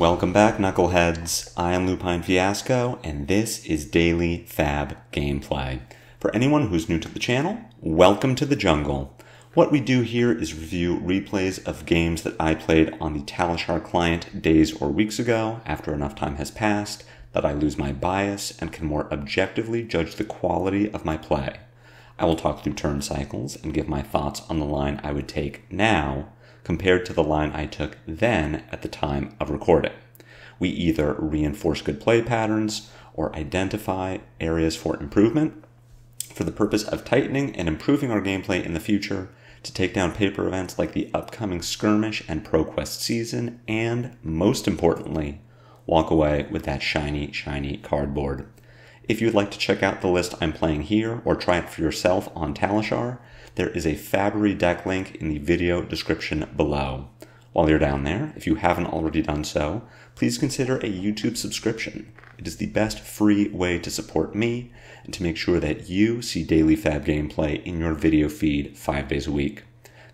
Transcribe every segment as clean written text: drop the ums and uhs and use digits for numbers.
Welcome back, Knuckleheads. I am Lupine Fiasco, and this is Daily FaB Gameplay. For anyone who's new to the channel, welcome to the jungle. What we do here is review replays of games that I played on the Talishar client days or weeks ago, after enough time has passed, that I lose my bias and can more objectively judge the quality of my play. I will talk through turn cycles and give my thoughts on the line I would take now, compared to the line I took then at the time of recording. We either reinforce good play patterns or identify areas for improvement for the purpose of tightening and improving our gameplay in the future to take down paper events like the upcoming Skirmish and ProQuest season, and, most importantly, walk away with that shiny, shiny cardboard. If you'd like to check out the list I'm playing here or try it for yourself on Talishar, there is a FaB deck link in the video description below. While you're down there, if you haven't already done so, please consider a YouTube subscription. It is the best free way to support me and to make sure that you see daily FaB gameplay in your video feed 5 days a week.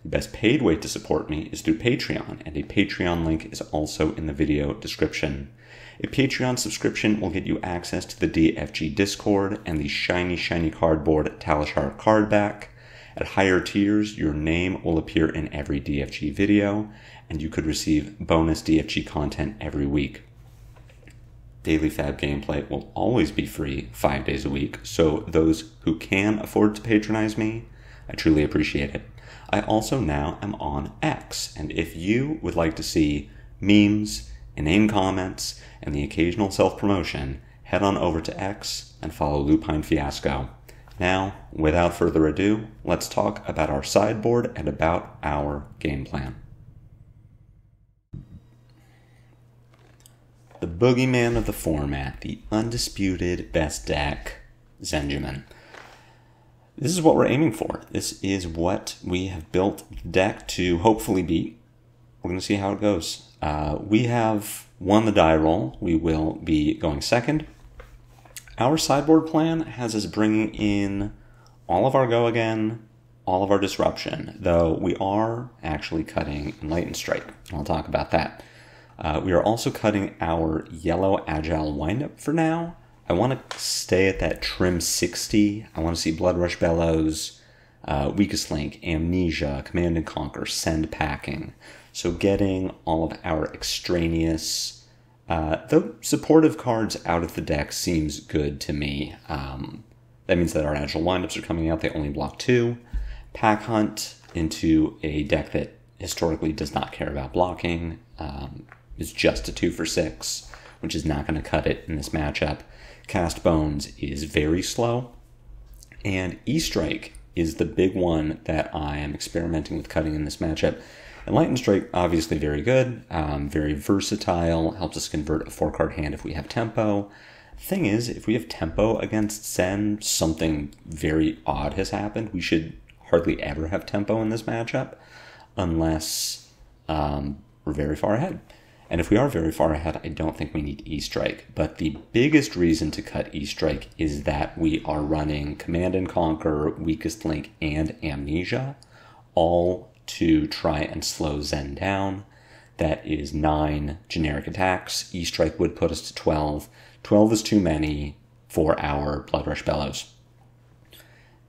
The best paid way to support me is through Patreon, and a Patreon link is also in the video description. A Patreon subscription will get you access to the DFG Discord and the shiny, shiny cardboard Talishar card back. At higher tiers, your name will appear in every DFG video, and you could receive bonus DFG content every week. Daily FaB gameplay will always be free 5 days a week, so those who can afford to patronize me, I truly appreciate it. I also now am on X, and if you would like to see memes, inane comments, and the occasional self-promotion, head on over to X and follow Lupine Fiasco. Now, without further ado, let's talk about our sideboard and about our game plan. The boogeyman of the format, the undisputed best deck, Zenjamin. This is what we're aiming for. This is what we have built the deck to hopefully beat. We're going to see how it goes. We have won the die roll. We will be going second. Our sideboard plan has us bringing in all of our Go Again, all of our Disruption, though we are actually cutting Enlightened Strike. I'll talk about that. We are also cutting our Yellow Agile Windup for now. I want to stay at that trim 60. I want to see Blood Rush Bellows, Weakest Link, Amnesia, Command and Conquer, Send Packing. So getting all of our extraneous, though supportive cards out of the deck seems good to me. That means that our Agile Windups are coming out. They only block 2. Pack Hunt into a deck that historically does not care about blocking. Is just a 2 for 6, which is not going to cut it in this matchup. Cast Bones is very slow. And E-Strike is the big one that I am experimenting with cutting in this matchup. Enlightened Strike, obviously very good, very versatile, helps us convert a 4-card hand if we have tempo. Thing is, if we have tempo against Zen, something very odd has happened. We should hardly ever have tempo in this matchup, unless we're very far ahead. And if we are very far ahead, I don't think we need E-Strike. But the biggest reason to cut E-Strike is that we are running Command and Conquer, Weakest Link, and Amnesia, all to try and slow Zen down. That is 9 generic attacks. E-Strike would put us to 12. 12 is too many for our Blood Rush Bellows.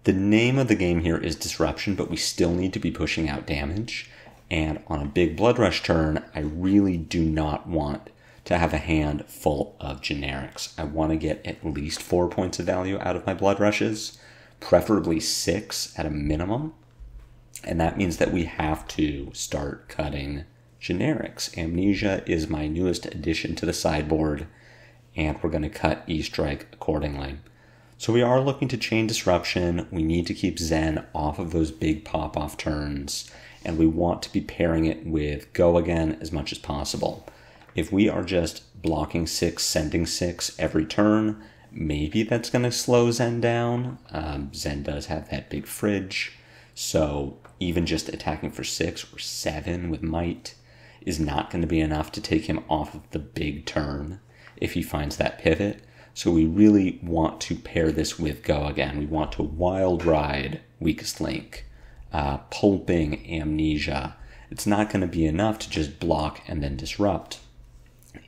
The name of the game here is Disruption, but we still need to be pushing out damage. And on a big Blood Rush turn, I really do not want to have a hand full of generics. I want to get at least 4 points of value out of my Blood Rushes, preferably 6 at a minimum. And that means that we have to start cutting generics. Amnesia is my newest addition to the sideboard, and we're going to cut E-Strike accordingly. So we are looking to chain Disruption. We need to keep Zen off of those big pop-off turns, and we want to be pairing it with Go Again as much as possible. If we are just blocking 6, sending 6 every turn, maybe that's going to slow Zen down. Zen does have that big fridge, so even just attacking for 6 or 7 with Might is not going to be enough to take him off of the big turn if he finds that pivot. So we really want to pair this with Go Again. We want to Wild Ride Weakest Link, pulping Amnesia. It's not going to be enough to just block and then disrupt.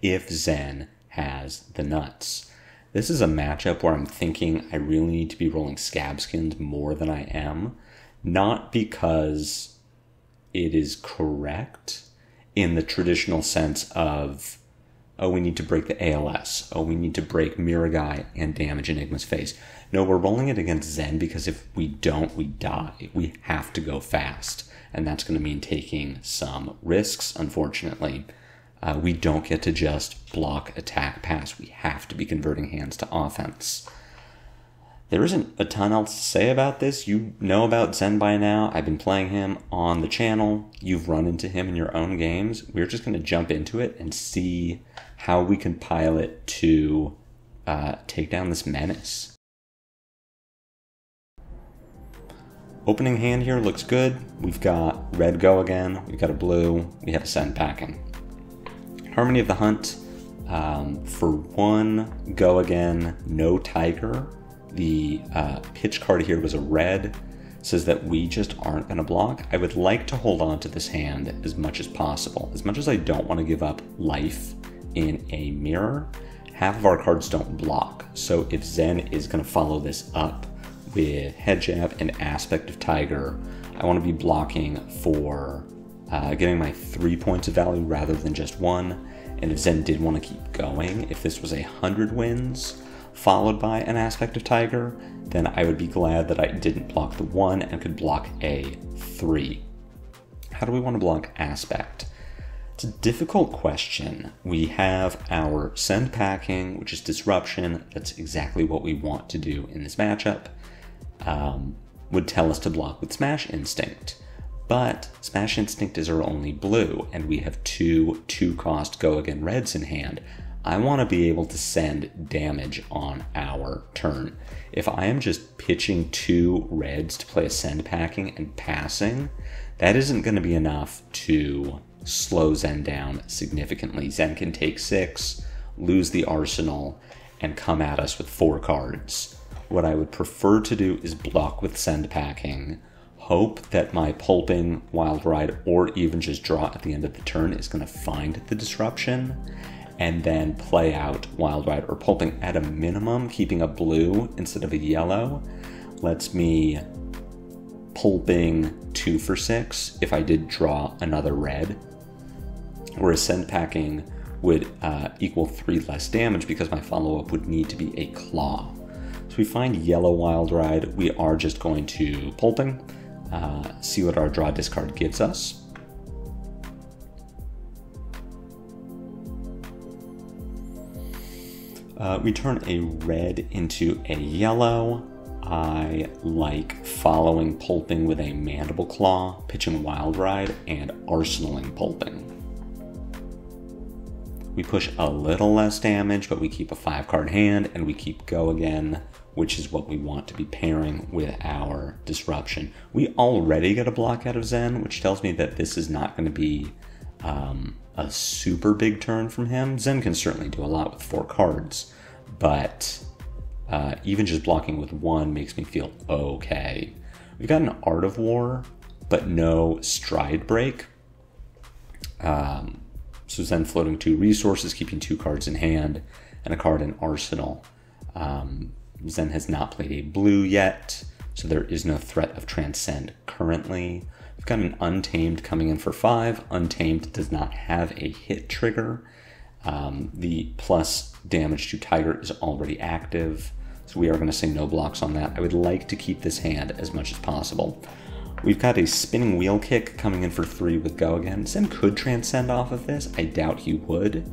if Zen has the nuts. This is a matchup where I'm thinking I really need to be rolling Scabskins more than I am, not because it is correct in the traditional sense of, oh, we need to break the ALS, oh, we need to break Miragai and damage Enigma's face. No, we're rolling it against Zen because if we don't, we die. We have to go fast, and that's going to mean taking some risks, unfortunately. We don't get to just block, attack, pass. We have to be converting hands to offense. There isn't a ton else to say about this. You know about Zen by now. I've been playing him on the channel. You've run into him in your own games. We're just going to jump into it and see how we can pilot to take down this menace. Opening hand here looks good. We've got red go again. We've got a blue. We have a send packing. Harmony of the Hunt. For one, go again, no tiger. The pitch card here was a red. Says that we just aren't going to block. I would like to hold on to this hand as much as possible. As much as I don't want to give up life in a mirror, half of our cards don't block. So if Zen is going to follow this up with Head Jab and Aspect of Tiger, I want to be blocking for getting my 3 points of value rather than just 1. And if Zen did want to keep going, if this was 100 wins followed by an Aspect of Tiger, then I would be glad that I didn't block the 1 and could block a 3. How do we want to block Aspect? It's a difficult question. We have our Send Packing, which is Disruption. That's exactly what we want to do in this matchup. Would tell us to block with Smash Instinct. But Smash Instinct is our only blue, and we have 2 2-cost go again reds in hand. I want to be able to send damage on our turn. If I am just pitching 2 reds to play a send packing and passing, that isn't going to be enough to slow Zen down significantly. Zen can take 6, lose the arsenal, and come at us with 4 cards. What I would prefer to do is block with send packing, hope that my pulping, wild ride, or even just draw at the end of the turn is going to find the disruption, and then play out wild ride or pulping at a minimum. Keeping a blue instead of a yellow lets me pulping 2 for 6 if I did draw another red, whereas send packing would equal 3 less damage because my follow-up would need to be a claw. So we find yellow wild ride. We are just going to pulping, see what our draw discard gives us. We turn a red into a yellow. I like following pulping with a mandible claw, pitching wild ride, and arsenaling pulping. We push a little less damage, but we keep a 5-card hand, and we keep go again, which is what we want to be pairing with our disruption. We already get a block out of Zen, which tells me that this is not going to be a super big turn from him. Zen can certainly do a lot with 4 cards, but even just blocking with 1 makes me feel okay. We've got an Art of War, but no Stride Break. So Zen floating 2 resources, keeping 2 cards in hand, and a card in arsenal. Zen has not played a blue yet, so there is no threat of Transcend currently. We've got an Untamed coming in for 5. Untamed does not have a hit trigger. The plus damage to Tiger is already active, so we are going to say no blocks on that. I would like to keep this hand as much as possible. We've got a Spinning Wheel Kick coming in for 3 with go again. Zen could Transcend off of this. I doubt he would.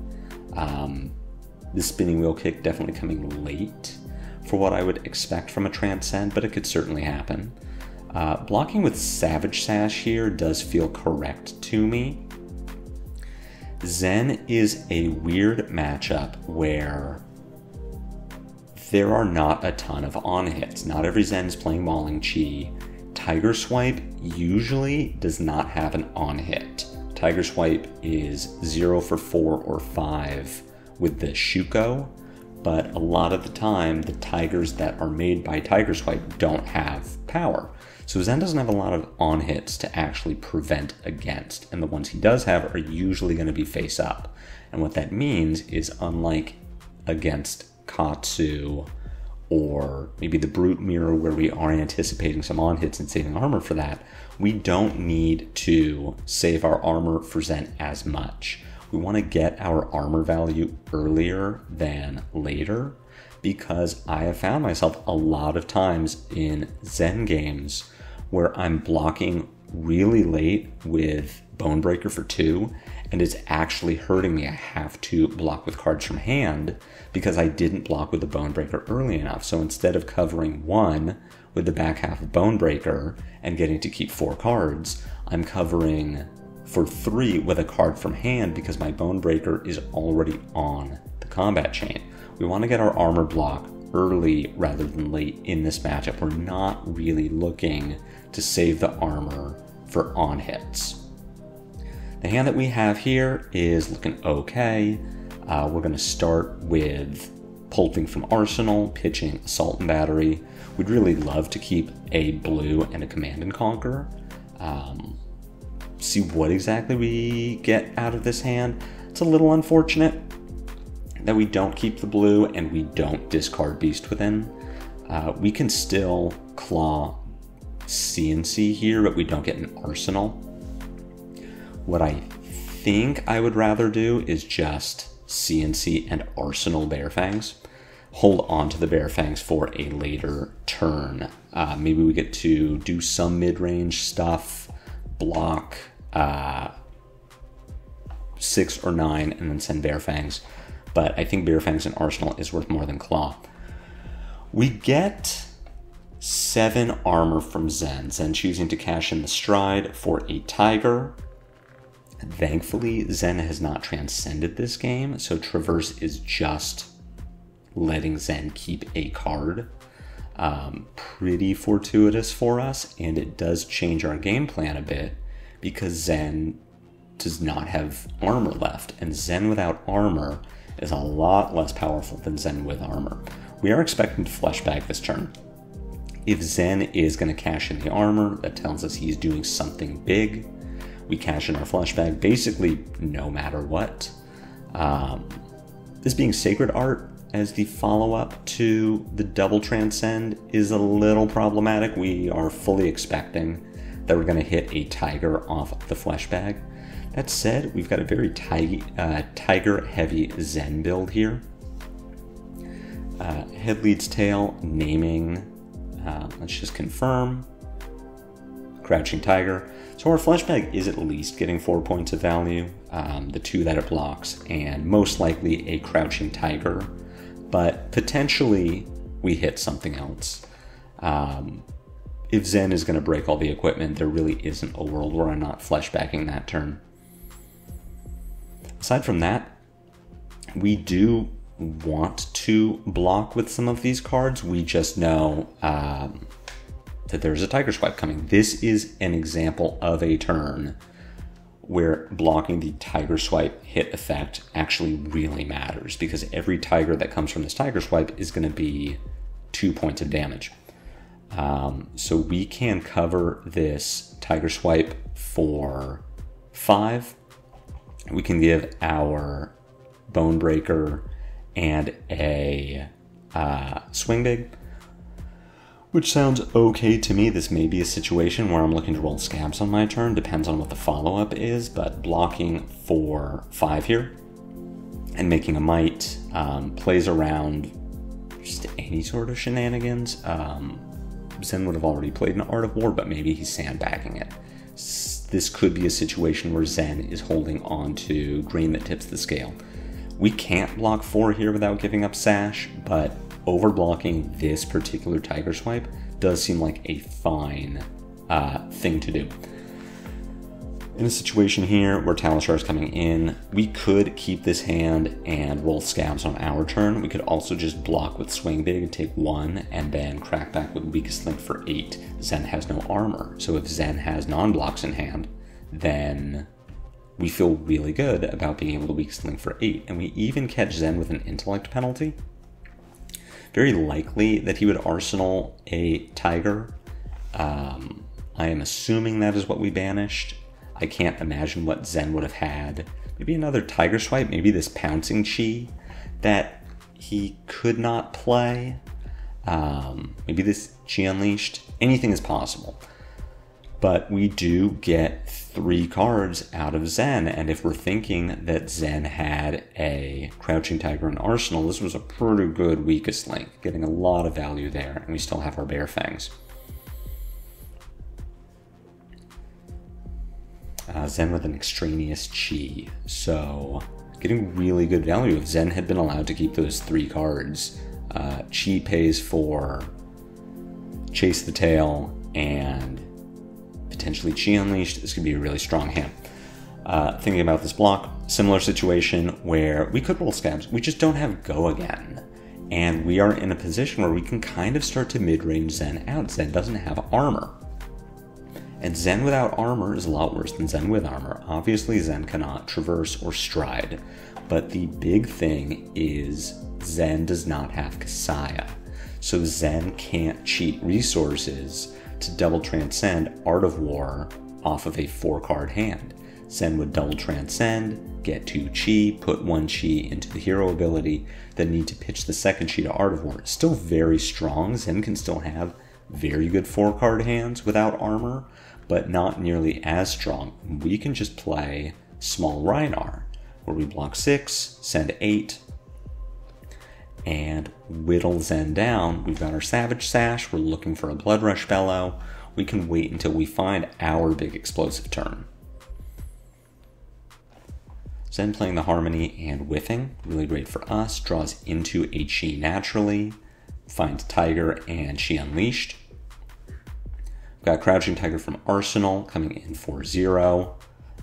The Spinning Wheel Kick definitely coming late for what I would expect from a Transcend, but it could certainly happen. Blocking with Savage Sash here does feel correct to me. Zen is a weird matchup where there are not a ton of on-hits. Not every Zen is playing Mauling Chi. Tiger Swipe usually does not have an on-hit. Tiger Swipe is 0 for 4 or 5 with the Shuko, but a lot of the time, the tigers that are made by Tiger Swipe don't have power. So Zen doesn't have a lot of on-hits to actually prevent against, and the ones he does have are usually going to be face up. And what that means is, unlike against Katsu, or maybe the Brute Mirror where we are anticipating some on-hits and saving armor for that, we don't need to save our armor for Zen as much. We want to get our armor value earlier than later, because I have found myself a lot of times in Zen games where I'm blocking really late with Bonebreaker for 2, and it's actually hurting me. I have to block with cards from hand because I didn't block with the Bonebreaker early enough. So instead of covering 1 with the back half of Bonebreaker and getting to keep 4 cards, I'm covering for 3 with a card from hand because my Bonebreaker is already on the combat chain. We want to get our armor block early rather than late in this matchup. We're not really looking to save the armor for on hits. The hand that we have here is looking okay. We're going to start with pulping from Arsenal, pitching Assault and Battery. We'd really love to keep a blue and a Command and Conquer. See what exactly we get out of this hand. It's a little unfortunate that we don't keep the blue and we don't discard Beast Within. We can still claw CNC here, but we don't get an Arsenal. What I think I would rather do is just CNC and Arsenal Bearfangs. Hold on to the Bearfangs for a later turn. Maybe we get to do some mid-range stuff, block 6 or 9, and then send Bearfangs. But I think Bearfangs and Arsenal is worth more than Claw. We get 7 armor from Zen. Zen choosing to cash in the Stride for a Tiger. Thankfully, Zen has not transcended this game, so Traverse is just letting Zen keep a card. Pretty fortuitous for us, and it does change our game plan a bit because Zen does not have armor left, and Zen without armor is a lot less powerful than Zen with armor. We are expecting to flesh bag this turn. If Zen is going to cash in the armor, that tells us he's doing something big. We cash in our flesh bag basically no matter what. This being Sacred Art as the follow-up to the Double Transcend is a little problematic. We are fully expecting that we're going to hit a Tiger off the flesh bag. That said, we've got a very Tiger-heavy Zen build here. Head leads tail, naming. Let's just confirm. Crouching Tiger. So our flesh bag is at least getting 4 points of value. The 2 that it blocks, and most likely a Crouching Tiger. But potentially we hit something else. If Zen is going to break all the equipment, there really isn't a world where I'm not flesh bagging that turn. Aside from that, we do want to block with some of these cards. We just know that there's a Tiger Swipe coming. This is an example of a turn where blocking the Tiger Swipe hit effect actually really matters, because every Tiger that comes from this Tiger Swipe is going to be 2 points of damage. So we can cover this Tiger Swipe for 5. We can give our Bonebreaker and a Swing Big, which sounds okay to me. This may be a situation where I'm looking to roll Scabs on my turn, depends on what the follow-up is, but blocking for 5 here and making a Might plays around just any sort of shenanigans. Zen would have already played an Art of War, but maybe he's sandbagging it. This could be a situation where Zen is holding on to grain that tips the scale. We can't block 4 here without giving up Sash, but overblocking this particular Tiger Swipe does seem like a fine thing to do. In a situation here where Talishar is coming in, we could keep this hand and roll Scabs on our turn. We could also just block with Swing Big and take 1, and then crack back with Weakest Link for 8. Zen has no armor, so if Zen has non-blocks in hand, then we feel really good about being able to Weakest Link for 8, and we even catch Zen with an Intellect penalty. Very likely that he would arsenal a tiger. I am assuming that is what we banished. I can't imagine what Zen would have had. Maybe another tiger swipe, maybe this pouncing chi that he could not play. Maybe this chi unleashed. Anything is possible. But we do get 3 cards out of Zen, and if we're thinking that Zen had a Crouching Tiger and Arsenal, this was a pretty good weakest link, getting a lot of value there, and we still have our Bear Fangs. Zen with an extraneous chi, so getting really good value if Zen had been allowed to keep those 3 cards. Chi pays for Chase the Tail and potentially Chi Unleashed. This could be a really strong hand. Thinking about this block, similar situation where we could roll Scabs. We just don't have Go again. And we are in a position where we can kind of start to mid-range Zen out. Zen doesn't have armor. And Zen without armor is a lot worse than Zen with armor. Obviously, Zen cannot traverse or stride. But the big thing is Zen does not have Kasaya. So Zen can't cheat resources to double transcend Art of War off of a 4-card hand. Zen would double transcend, get 2 chi, put 1 chi into the hero ability, then need to pitch the 2nd chi to Art of War. Still very strong. Zen can still have very good 4-card hands without armor, but not nearly as strong. We can just play Small Rhinar, where we block 6, send 8, and whittle Zen down. We've got our Savage Sash, we're looking for a Blood Rush Bellow. We can wait until we find our big explosive turn. Zen playing the Harmony and whiffing, really great for us, draws into a Chi naturally, finds Tiger and Chi Unleashed. We've got Crouching Tiger from Arsenal coming in for 0.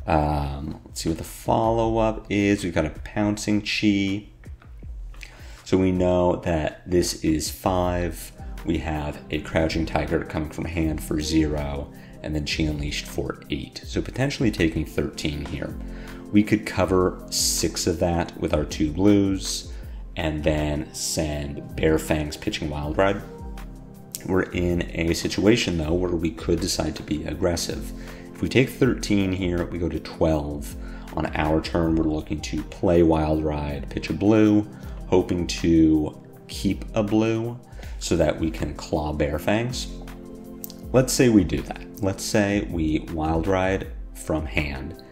Let's see what the follow-up is. We've got a Pouncing Chi. So we know that this is 5. We have a Crouching Tiger coming from hand for 0, and then Chi Unleashed for 8. So potentially taking 13 here. We could cover 6 of that with our 2 blues, and then send Bear Fangs pitching Wild Ride. We're in a situation, though, where we could decide to be aggressive. If we take 13 here, we go to 12. On our turn, we're looking to play Wild Ride, pitch a blue, hoping to keep a blue so that we can claw Bear Fangs. Let's say we do that. Let's say we Wild Ride from hand.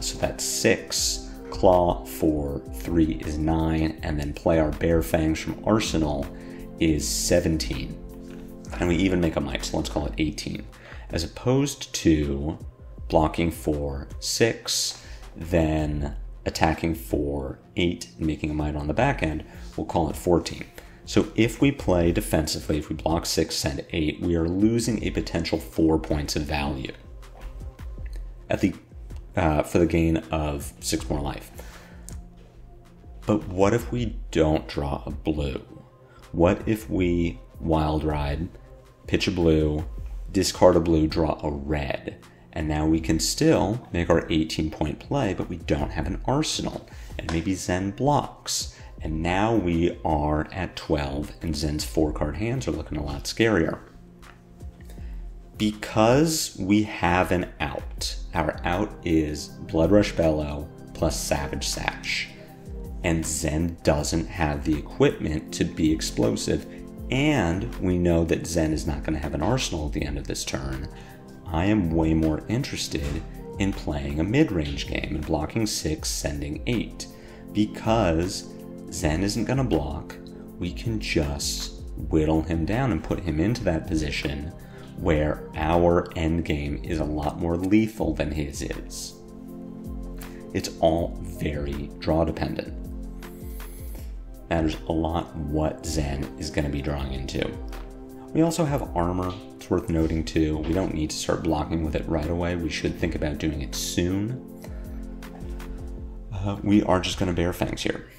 So that's 6, claw for 3 is 9, and then play our Bear Fangs from Arsenal is 17. And we even make a might, so let's call it 18. As opposed to blocking for 6, then attacking for 8 and making a might on the back end, we'll call it 14. So if we play defensively, if we block 6, send 8, we are losing a potential 4 points of value at the for the gain of 6 more life. But what if we don't draw a blue? What if we Wild Ride, pitch a blue, discard a blue, draw a red, and now we can still make our 18-point play, but we don't have an arsenal, and maybe Zen blocks, and now we are at 12, and Zen's 4-card hands are looking a lot scarier. Because we have an out, our out is Blood Rush Bellow plus Savage Sash, and Zen doesn't have the equipment to be explosive, and we know that Zen is not going to have an arsenal at the end of this turn. I am way more interested in playing a mid-range game and blocking 6, sending 8. Because Zen isn't going to block, we can just whittle him down and put him into that position where our endgame is a lot more lethal than his is. It's all very draw dependent. Matters a lot what Zen is going to be drawing into. We also have armor. It's worth noting too. We don't need to start blocking with it right away. We should think about doing it soon. We are just going to Bear Fangs here.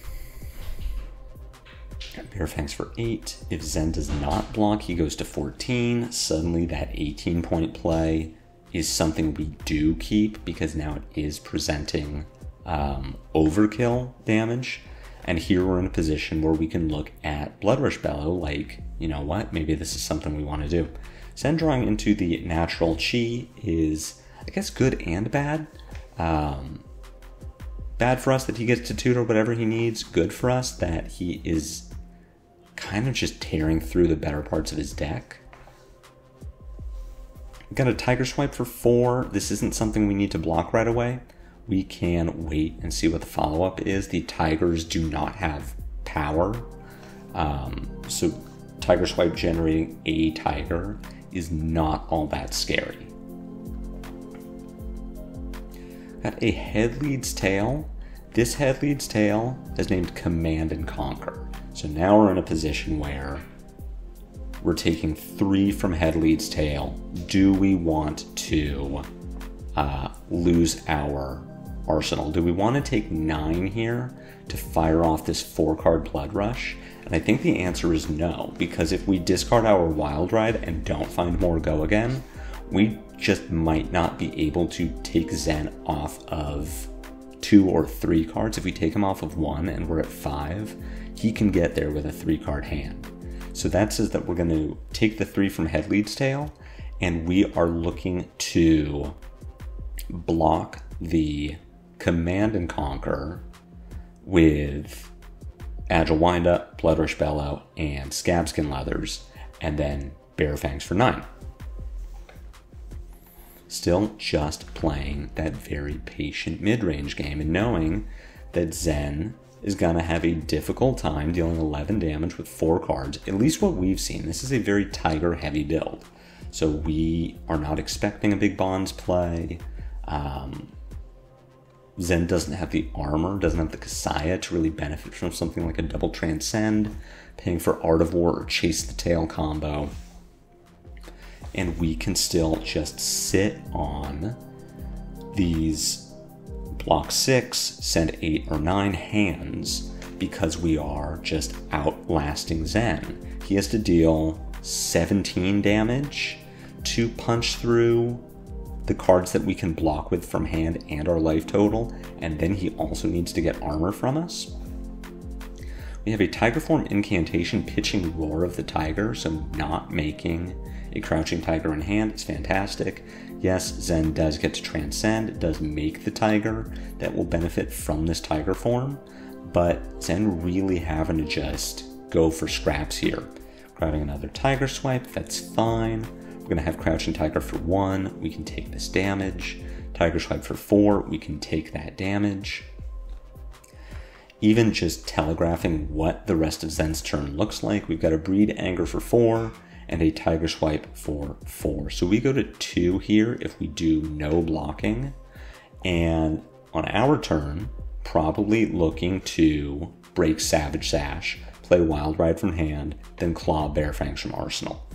Bear Fangs for 8. If Zen does not block, he goes to 14. Suddenly that 18-point play is something we do keep because now it is presenting overkill damage. And here we're in a position where we can look at Blood Rush Bellow like, you know what, maybe this is something we want to do. Zen drawing into the natural chi is, I guess, good and bad. Bad for us that he gets to tutor whatever he needs. Good for us that he is kind of just tearing through the better parts of his deck. Got a Tiger Swipe for 4. This isn't something we need to block right away. We can wait and see what the follow-up is. The Tigers do not have power. So Tiger Swipe generating a Tiger is not all that scary. Got a Head Leads Tail. This Head Leads Tail is named Command and Conquer. So now we're in a position where we're taking 3 from Head Leads Tail. Do we want to lose our arsenal? Do we want to take 9 here to fire off this 4-card Blood Rush? And I think the answer is no, because if we discard our Wild Ride and don't find more Go Again, we just might not be able to take Zen off of 2 or 3 cards. If we take him off of 1 and we're at 5, he can get there with a 3-card hand. So that says that we're going to take the 3 from Head Leads Tail, and we are looking to block the Command and Conquer with Agile Windup, Blood Rush Bellow, and Scabskin Leathers, and then Bare Fangs for 9. Still just playing that very patient mid-range game and knowing that Zen is going to have a difficult time dealing 11 damage with 4 cards, at least what we've seen. This is a very Tiger-heavy build, so we are not expecting a big Bonds play. Zen doesn't have the armor, doesn't have the Kasaya to really benefit from something like a double Transcend, paying for Art of War or Chase the Tail combo. And we can still just sit on these block 6, send 8 or 9 hands because we are just outlasting Zen. He has to deal 17 damage to punch through the cards that we can block with from hand and our life total, and then he also needs to get armor from us. We have a Tiger Form incantation pitching Roar of the Tiger, so not making a Crouching Tiger in hand is fantastic. Yes, Zen does get to Transcend, it does make the Tiger that will benefit from this Tiger Form, but Zen really having to just go for scraps here. Grabbing another Tiger Swipe, that's fine. We're going to have Crouching Tiger for 1, we can take this damage. Tiger Swipe for 4, we can take that damage. Even just telegraphing what the rest of Zen's turn looks like, we've got a Breed Anger for 4, and a Tiger Swipe for 4. So we go to 2 here if we do no blocking. And on our turn, probably looking to break Savage Sash, play Wild Ride from hand, then claw Bare Fangs from Arsenal.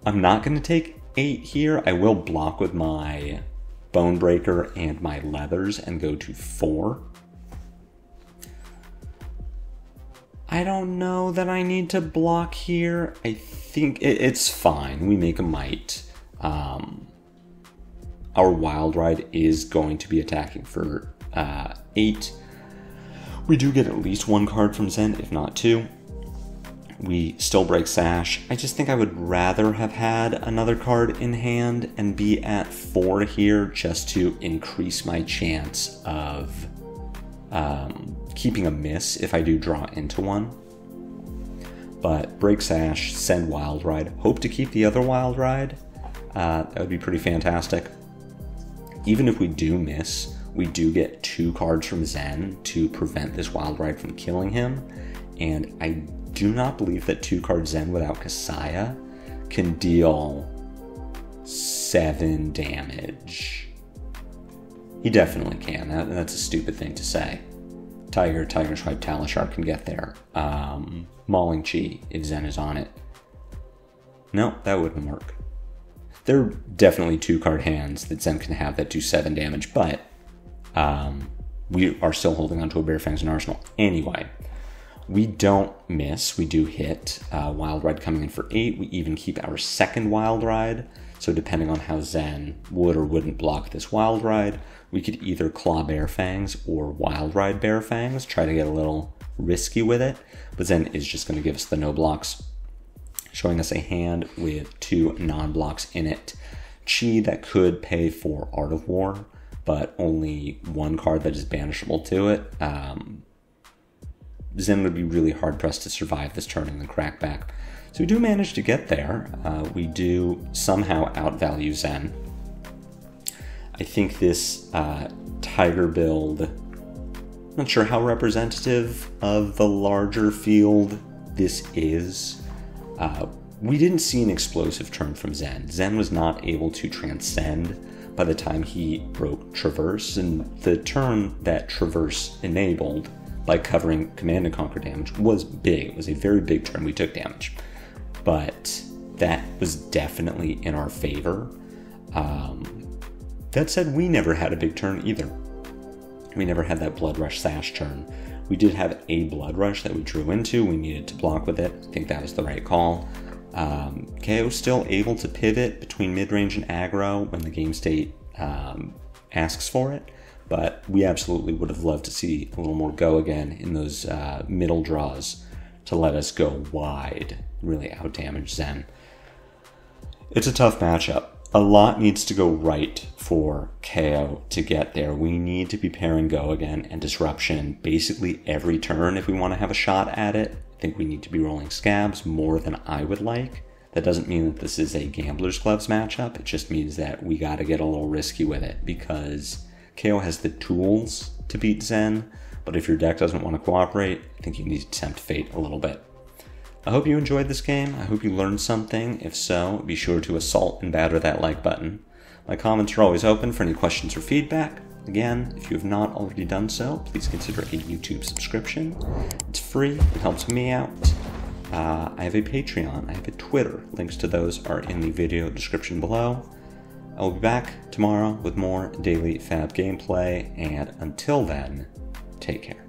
I'm not going to take 8 here. I will block with my Bonebreaker and my Leathers and go to 4. I don't know that I need to block here. I think it's fine. We make a Might. Our Wild Ride is going to be attacking for 8. We do get at least 1 card from Zen, if not 2. We still break Sash. I just think I would rather have had another card in hand and be at 4 here just to increase my chance of keeping a miss if I do draw into one. But break Sash, send Wild Ride, hope to keep the other Wild Ride. That would be pretty fantastic. Even if we do miss, we do get 2 cards from Zen to prevent this Wild Ride from killing him. And I do not believe that 2-card Zen without Kasaya can deal 7 damage. He definitely can. That's a stupid thing to say. Tiger Swipe, Talishar can get there. Mauling Chi, if Zen is on it. No, that wouldn't work. There are definitely 2-card hands that Zen can have that do 7 damage, but we are still holding onto a Bare Fangs in Arsenal anyway. We don't miss, we do hit. Wild Ride coming in for 8. We even keep our second Wild Ride. So depending on how Zen would or wouldn't block this Wild Ride, we could either Claw Bear Fangs or Wild Ride Bear Fangs, try to get a little risky with it. But Zen is just going to give us the no blocks, showing us a hand with 2 non-blocks in it. Chi that could pay for Art of War, but only 1 card that is banishable to it. Zen would be really hard-pressed to survive this turn in the crackback. So we do manage to get there. We do somehow outvalue Zen. I think this Tiger build, I'm not sure how representative of the larger field this is. We didn't see an explosive turn from Zen. Zen was not able to transcend by the time he broke Traverse, and the turn that Traverse enabled by covering Command and Conquer damage was big. It was a very big turn. We took damage, but that was definitely in our favor. That said, we never had a big turn either. We never had that Blood Rush Sash turn. We did have a Blood Rush that we drew into. We needed to block with it. I think that was the right call. Kayo still able to pivot between mid-range and aggro when the game state asks for it, but we absolutely would have loved to see a little more go again in those middle draws to let us go wide, really outdamage Zen. It's a tough matchup. A lot needs to go right for Kayo to get there. We need to be pairing Go Again and Disruption basically every turn if we want to have a shot at it. I think we need to be rolling Scabs more than I would like. That doesn't mean that this is a Gambler's Gloves matchup. It just means that we got to get a little risky with it because Kayo has the tools to beat Zen, but if your deck doesn't want to cooperate, I think you need to tempt fate a little bit. I hope you enjoyed this game. I hope you learned something. If so, be sure to assault and batter that like button. My comments are always open for any questions or feedback. Again, if you have not already done so, please consider a YouTube subscription. It's free, it helps me out. I have a Patreon, I have a Twitter. Links to those are in the video description below. I will be back tomorrow with more daily FaB gameplay, and until then, take care.